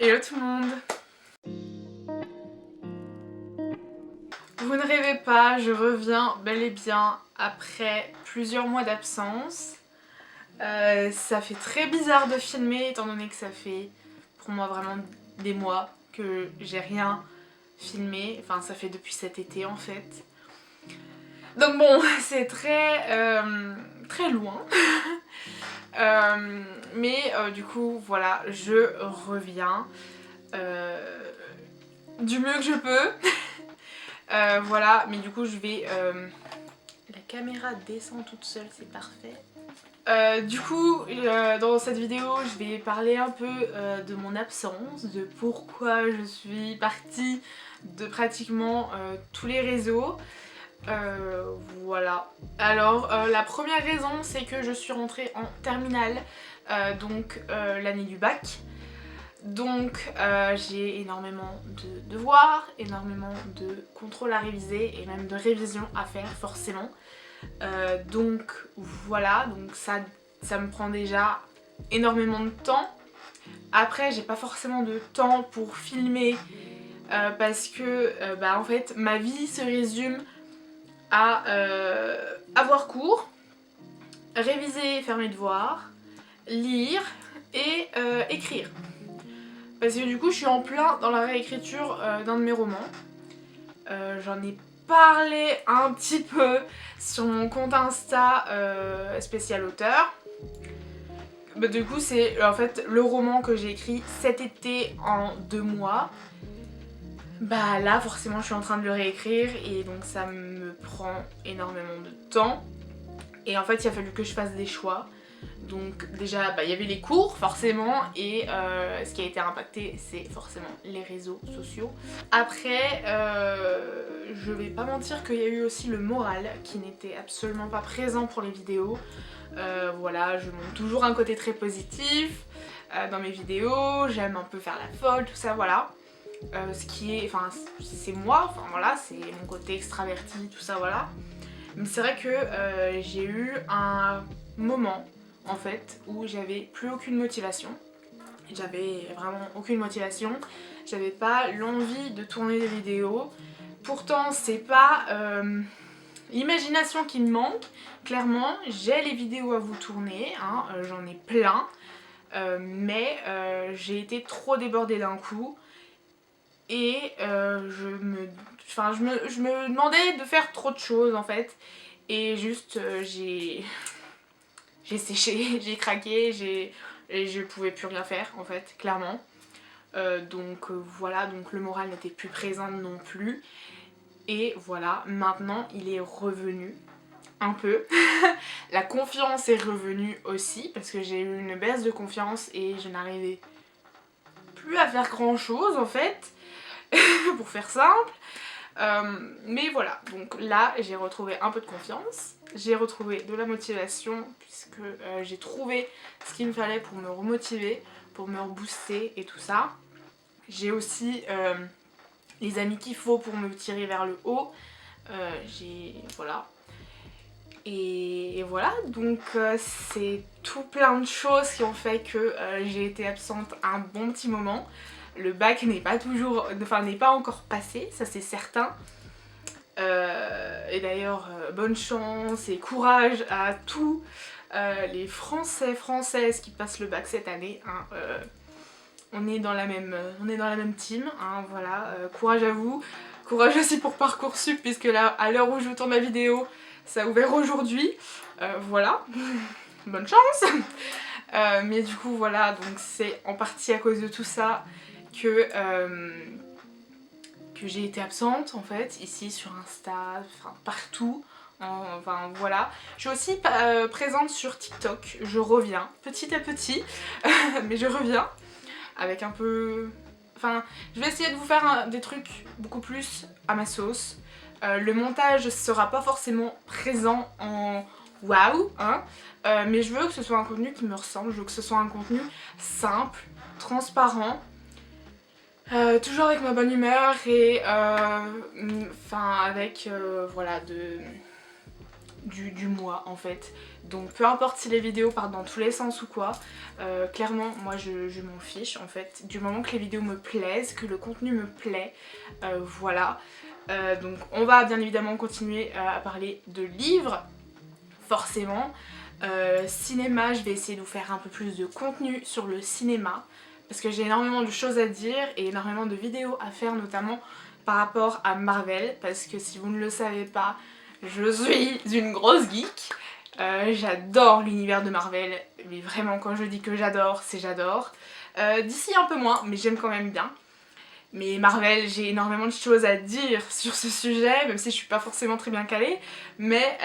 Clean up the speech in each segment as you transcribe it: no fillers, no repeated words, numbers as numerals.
Hello tout le monde. Vous ne rêvez pas, je reviens bel et bien après plusieurs mois d'absence. Ça fait très bizarre de filmer étant donné que ça fait pour moi vraiment des mois que j'ai rien filmé. Enfin ça fait depuis cet été en fait. Donc bon, c'est très loin. Mais du coup voilà, je reviens du mieux que je peux. Voilà, mais du coup je vais... La caméra descend toute seule, c'est parfait. Du coup, dans cette vidéo, je vais parler un peu de mon absence, de pourquoi je suis partie de pratiquement tous les réseaux. Voilà. Alors, la première raison, c'est que je suis rentrée en terminale, donc l'année du bac. Donc j'ai énormément de devoirs, énormément de contrôles à réviser et même de révisions à faire forcément. Donc voilà, donc ça me prend déjà énormément de temps. Après j'ai pas forcément de temps pour filmer parce que en fait ma vie se résume à avoir cours, réviser, faire mes devoirs, lire et écrire. Parce que du coup je suis en plein dans la réécriture d'un de mes romans. J'en ai parlé un petit peu sur mon compte Insta spécial auteur. Du coup c'est en fait le roman que j'ai écrit cet été en 2 mois. Bah là forcément je suis en train de le réécrire et donc ça me prend énormément de temps. Et en fait il a fallu que je fasse des choix. Donc déjà il y avait les cours forcément et ce qui a été impacté c'est forcément les réseaux sociaux. Après je vais pas mentir qu'il y a eu aussi le moral qui n'était absolument pas présent pour les vidéos. Voilà, je montre toujours un côté très positif dans mes vidéos, j'aime un peu faire la folle, tout ça, voilà. Ce qui est, enfin c'est moi, enfin voilà, c'est mon côté extraverti, tout ça, voilà. Mais c'est vrai que j'ai eu un moment en fait où j'avais plus aucune motivation. J'avais vraiment aucune motivation, j'avais pas l'envie de tourner des vidéos. Pourtant c'est pas l'imagination qui me manque, clairement j'ai les vidéos à vous tourner, hein, j'en ai plein, mais j'ai été trop débordée d'un coup et je me demandais de faire trop de choses en fait et juste j'ai séché, j'ai craqué, et je pouvais plus rien faire en fait, clairement. Donc voilà, donc le moral n'était plus présent non plus. Et voilà, maintenant il est revenu un peu. La confiance est revenue aussi parce que j'ai eu une baisse de confiance et je n'arrivais plus à faire grand chose en fait, pour faire simple. Mais voilà, donc là j'ai retrouvé un peu de confiance, j'ai retrouvé de la motivation puisque j'ai trouvé ce qu'il me fallait pour me remotiver, pour me rebooster et tout ça. J'ai aussi les amis qu'il faut pour me tirer vers le haut. Voilà. Et voilà, donc c'est tout plein de choses qui ont fait que j'ai été absente un bon petit moment. Le bac n'est pas toujours, enfin n'est pas encore passé, ça c'est certain. Et d'ailleurs, bonne chance et courage à tous les Français, Françaises qui passent le bac cette année. Hein, on est dans la même team, hein, voilà. Courage à vous. Courage aussi pour Parcoursup, puisque là, à l'heure où je tourne ma vidéo, ça a ouvert aujourd'hui. Voilà. Bonne chance. Mais du coup, voilà, donc c'est en partie à cause de tout ça que j'ai été absente en fait, ici sur Insta, enfin partout, enfin voilà. Je suis aussi présente sur TikTok, je reviens petit à petit, mais je reviens avec un peu... Enfin, je vais essayer de vous faire des trucs beaucoup plus à ma sauce. Le montage sera pas forcément présent en waouh, hein, mais je veux que ce soit un contenu qui me ressemble, je veux que ce soit un contenu simple, transparent, toujours avec ma bonne humeur et enfin avec voilà du mois en fait. Donc peu importe si les vidéos partent dans tous les sens ou quoi, clairement moi je m'en fiche en fait. Du moment que les vidéos me plaisent, que le contenu me plaît, voilà. Donc on va bien évidemment continuer à parler de livres, forcément. Cinéma, je vais essayer de vous faire un peu plus de contenu sur le cinéma parce que j'ai énormément de choses à dire et énormément de vidéos à faire, notamment par rapport à Marvel, parce que si vous ne le savez pas, je suis une grosse geek. J'adore l'univers de Marvel, mais vraiment quand je dis que j'adore, c'est j'adore. DC un peu moins, mais j'aime quand même bien. Mais Marvel, j'ai énormément de choses à dire sur ce sujet, même si je suis pas forcément très bien calée, mais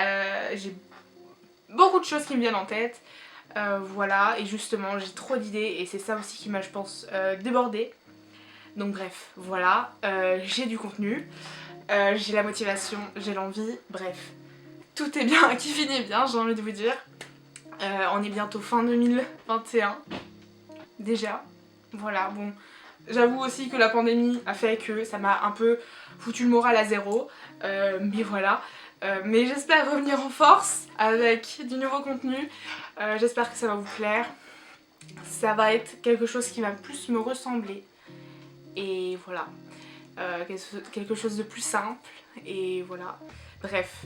j'ai beaucoup de choses qui me viennent en tête. Voilà, et justement j'ai trop d'idées et c'est ça aussi qui m'a, je pense, débordée. Donc bref, voilà, j'ai du contenu, j'ai la motivation, j'ai l'envie, bref. Tout est bien qui finit bien, j'ai envie de vous dire. On est bientôt fin 2021, déjà. Voilà, bon, j'avoue aussi que la pandémie a fait que ça m'a un peu foutu le moral à zéro, mais voilà. Mais j'espère revenir en force avec du nouveau contenu, j'espère que ça va vous plaire. Ça va être quelque chose qui va plus me ressembler. Et voilà, quelque chose de plus simple, et voilà, bref.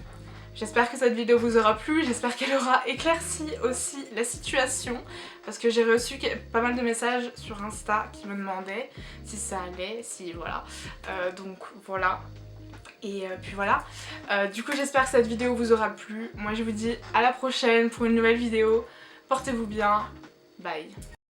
J'espère que cette vidéo vous aura plu, j'espère qu'elle aura éclairci aussi la situation, parce que j'ai reçu pas mal de messages sur Insta qui me demandaient si ça allait, si voilà, donc voilà. Et puis voilà, du coup j'espère que cette vidéo vous aura plu. Moi je vous dis à la prochaine pour une nouvelle vidéo, portez-vous bien, bye.